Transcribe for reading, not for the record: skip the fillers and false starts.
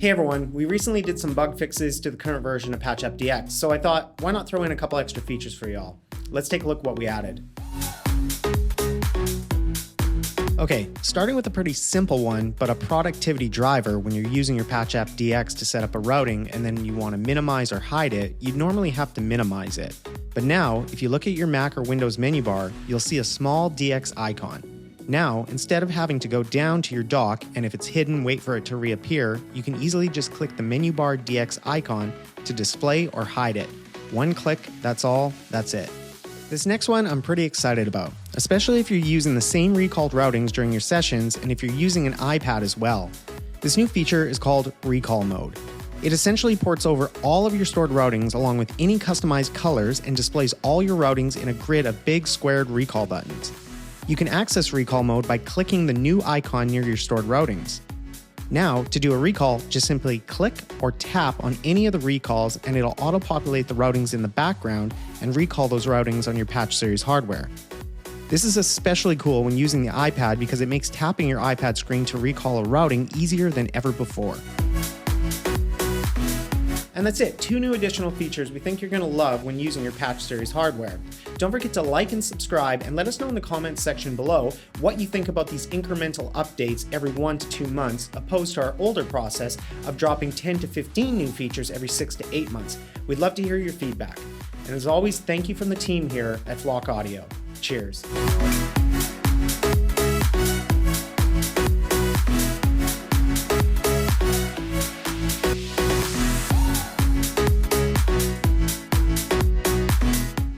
Hey everyone, we recently did some bug fixes to the current version of Patch App DX, so I thought, why not throw in a couple extra features for y'all? Let's take a look at what we added. Okay, starting with a pretty simple one, but a productivity driver when you're using your Patch App DX to set up a routing and then you want to minimize or hide it, you'd normally have to minimize it. But now, if you look at your Mac or Windows menu bar, you'll see a small DX icon. Now, instead of having to go down to your dock and if it's hidden, wait for it to reappear, you can easily just click the menu bar DX icon to display or hide it. One click, that's all, that's it. This next one I'm pretty excited about, especially if you're using the same recalled routings during your sessions and if you're using an iPad as well. This new feature is called Recall Mode. It essentially ports over all of your stored routings along with any customized colors and displays all your routings in a grid of big squared recall buttons. You can access recall mode by clicking the new icon near your stored routings. Now, to do a recall, just simply click or tap on any of the recalls and it'll auto-populate the routings in the background and recall those routings on your Patch Series hardware. This is especially cool when using the iPad because it makes tapping your iPad screen to recall a routing easier than ever before. And that's it, 2 new additional features we think you're going to love when using your Patch Series hardware. Don't forget to like and subscribe and let us know in the comments section below what you think about these incremental updates every 1 to 2 months opposed to our older process of dropping 10 to 15 new features every 6 to 8 months. We'd love to hear your feedback. And as always, thank you from the team here at Flock Audio. Cheers.